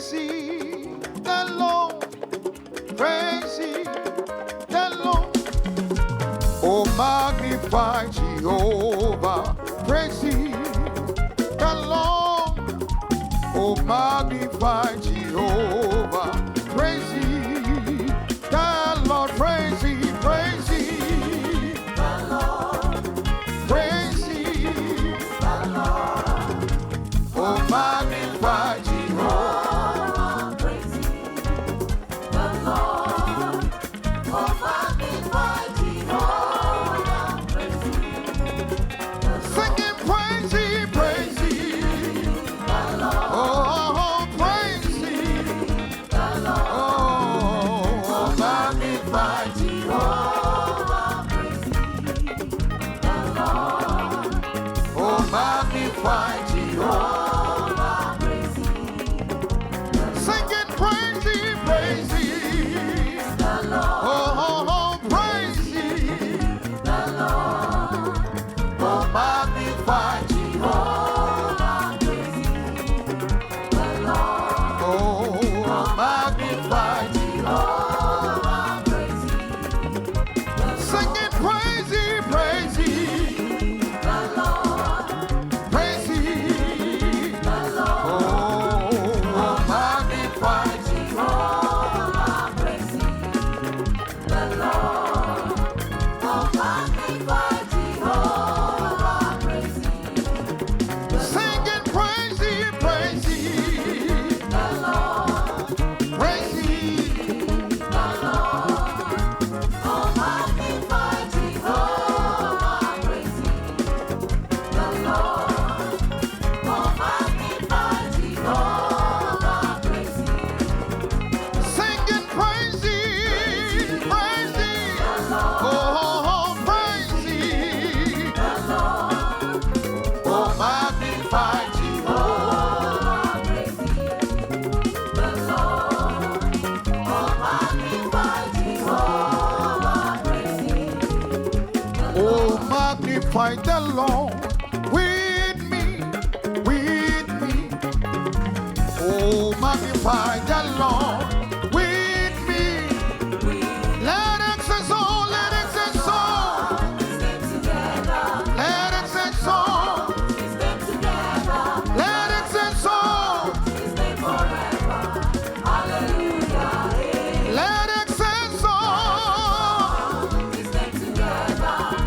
Praise ye the Lord. Praise ye the Lord. Oh, magnify Jehovah. Praise ye the Lord. Oh, magnify Jehovah. Praise ye the Lord. Praise ye, praise ye the Lord. Praise ye the Lord. Oh, magnify Jehovah. Praise ye the Lord. Oh, magnify Jehovah. Praise ye. Singing praise ye, praise ye the Lord. Oh, praise ye the Lord. Oh, magnify Jehovah. Praise ye the Lord. Oh, magnify Jehovah. Praise ye. Singing praise ye, praise ye the Lord. Oh, praise ye the Lord. Oh, magnify Jehovah. Praise ye the Lord. Oh, magnify Jehovah. Praise ye. Singing praise ye, praise ye the Lord. Praise ye the Lord. Oh, magnify Jehovah. Praise ye the Lord. Oh, magnify Jehovah. Praise ye. Singing praise ye, praise ye the Lord. Praise ye the Lord. Oh, magnify Jehovah. Praise ye the Lord. Oh, magnify Jehovah. Praise ye. Singing praise ye, praise ye the Lord. Oh, praise ye the Lord. Oh, magnify Jehovah. Praise ye the Lord. Oh, magnify Jehovah. Praise ye. Oh, magnify the Lord with me, with me. Oh, magnify the Lord with me. Let it say so, let it say so. Let it say so. Let it say so. Let it say so.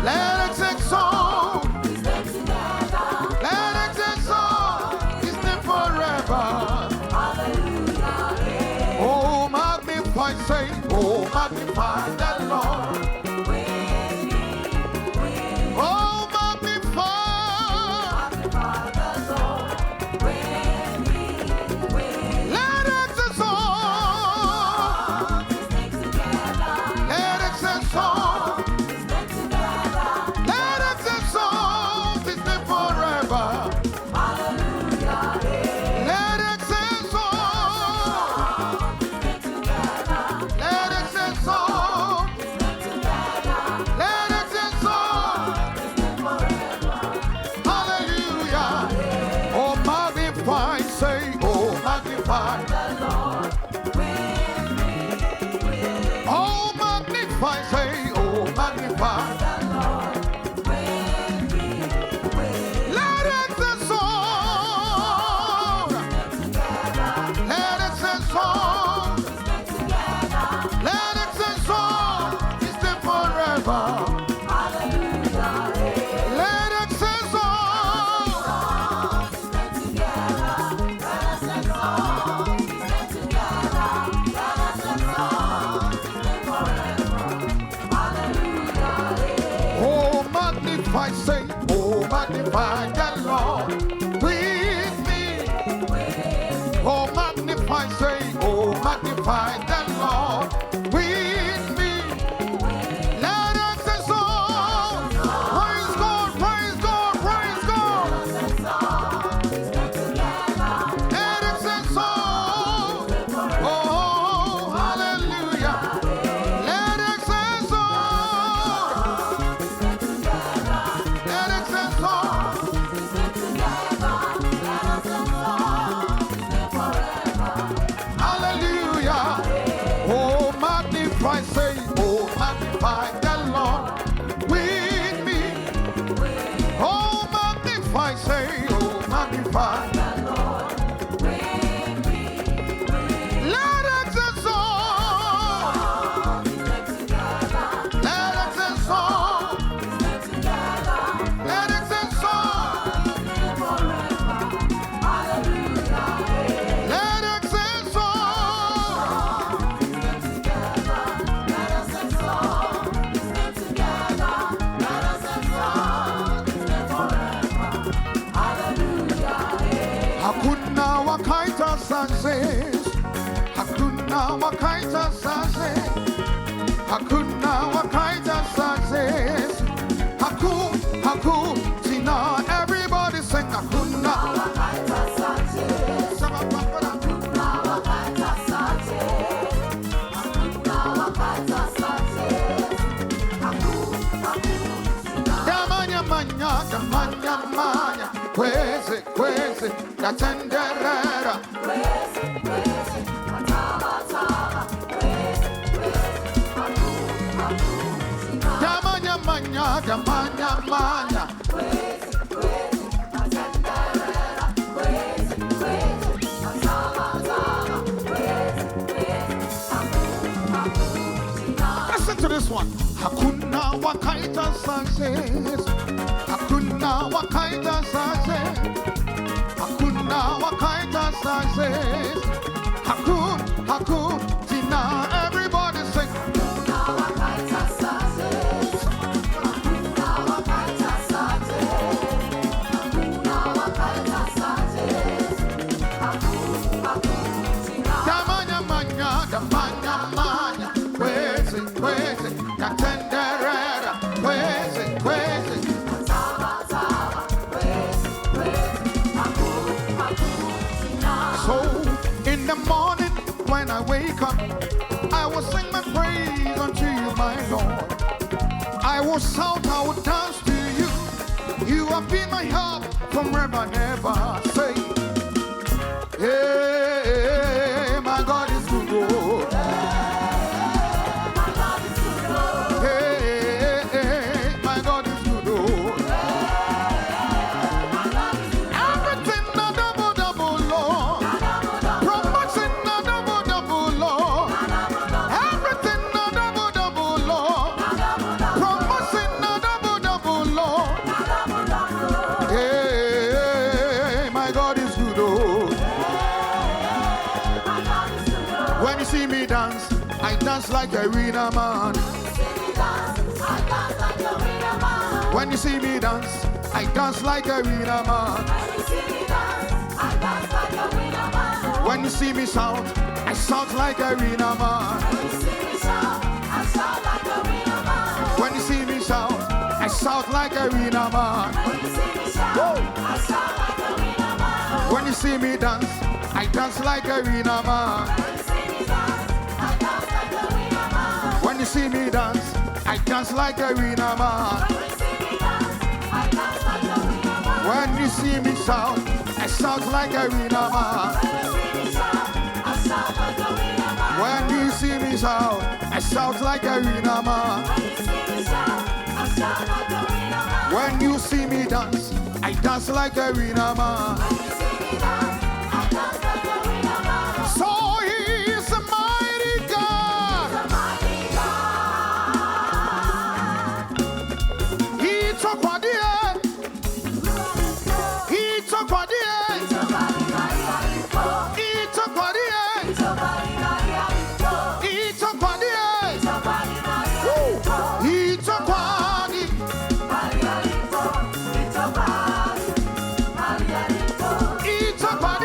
Let it say so. Let it say so. His name forever. Oh, magnify, say, oh, magnify the Lord. Oh, magnify. Let it say so. Let it say so. Let it say so. His name forever. Let it say so. Let it say so. Let it say so. Hallelujah. Oh, magnify, say, oh, magnify. Oh, magnify, say, oh, magnify. Let it say so. Let it say so. Let it say so. It's there forever. Let it say so. Oh, magnify, say, oh, magnify the Lord with me. Oh, magnify, say, oh, magnify the Lord with me. Let us say so. Praise God, praise God, praise God. Let us say so. Oh, hallelujah. Let us say so. Let us say so. success. Hakuna wakaita success. Hakuna wakaita success. Haku, Tina, everybody sing Hakuna wakaita success. Hakuna wakaita success. Hakuna wakaita success. Haku, Tina. Damanya, kwezi, yatenderera. Kwezi, mataba, damanya, listen to this one. Hakuna wakaita success. Hakuna wakaita success. Hakuna wakaita success. Haku, Tina, everybody sing. Hakuna wakaita success. Hakuna wakaita success. Hakuna wakaita success. Haku, Tina. Damanya, kwezi, yatenderera. Kwezi, so in the morning when I wake up, I will sing my praise unto you, my Lord. I will shout, I will dance to you. You have been my help from where I never say. Hey, my God is good. My God is good. Hey, my God is good. Everything a double, Lord. Promotion a double, Lord. Everything a double, Lord. Promotion a double, Lord. Hey, my God is good. When you see me dance, I dance like a winner man. When you see me dance, I dance like a winner man. When you see me shout, I shout like a winner man. When you see me shout, I shout like a winner man. When you see me dance, I dance like a winner man. When you see me dance, I dance like a winner man. When you see me shout, I shout like a winner man. When you see me shout, I shout like a winner man. When you see me dance, I dance like a winner man. So he is a mighty God. He took what the air. He took what the air. He took what the air. He took what the air. He took what the He took what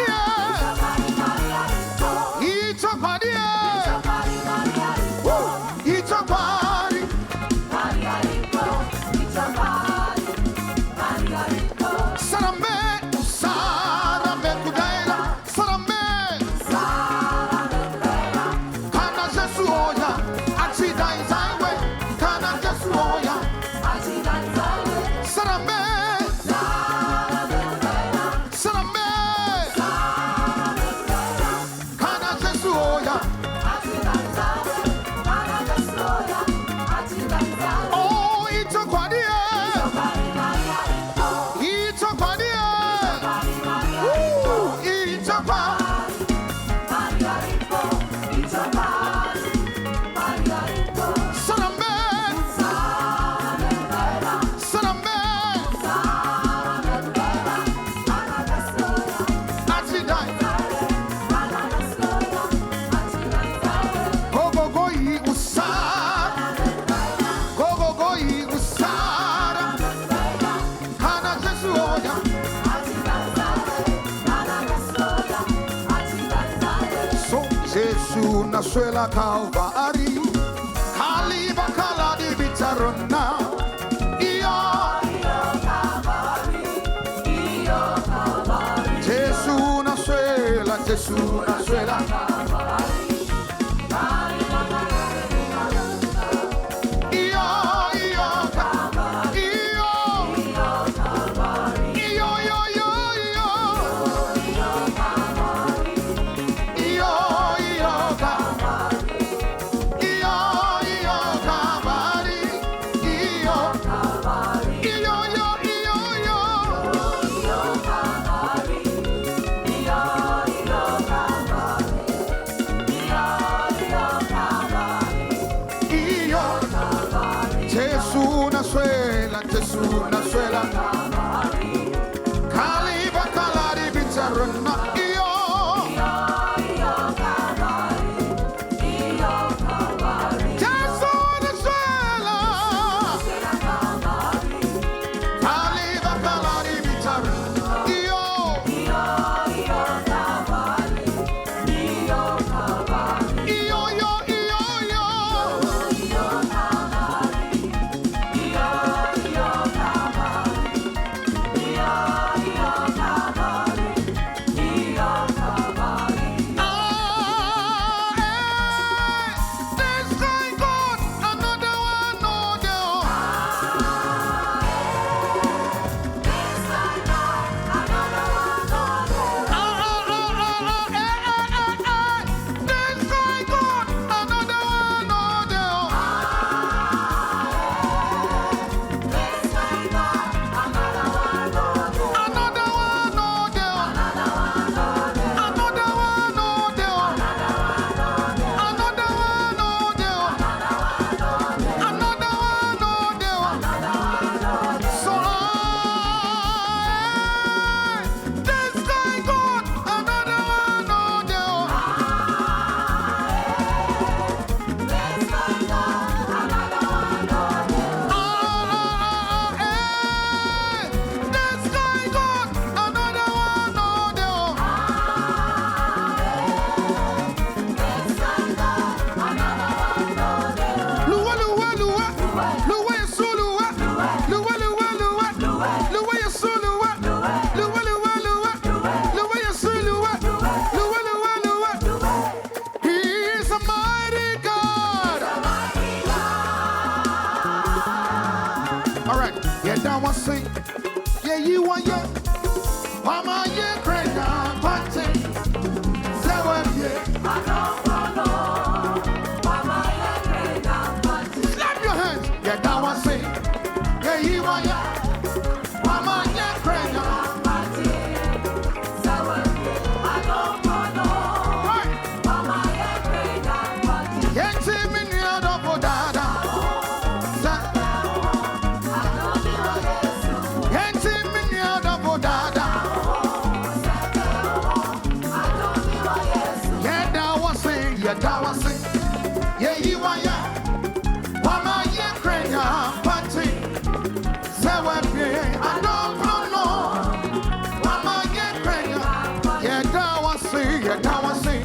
Jesu na swela Calvary. Kaliba kala di bitarona. Iyo. Jesu na swela, Jesu na swela. Jesu na swela Kaliba kalari bitarona iyo Jesu na swela Kaliba kalari bitarona iyo Sing, yeah, you are young. Mama, yeah, great, I'm punching. Seven, yeah. I don't know. Mama, yeah, great, I'm punching. Slap your hands, yeah, now I sing. Yeah, you are young. Mama, yeah, great, I'm punching. Seven, yeah. I don't know. Right. Mama, yeah, great, I'm punching. Yeah, see me near the bodada. Yeah, you are young. Mama, yeah, crazy, party. Say what, I don't know. Mama, yeah, crazy. Yeah, now I see, yeah, now I see.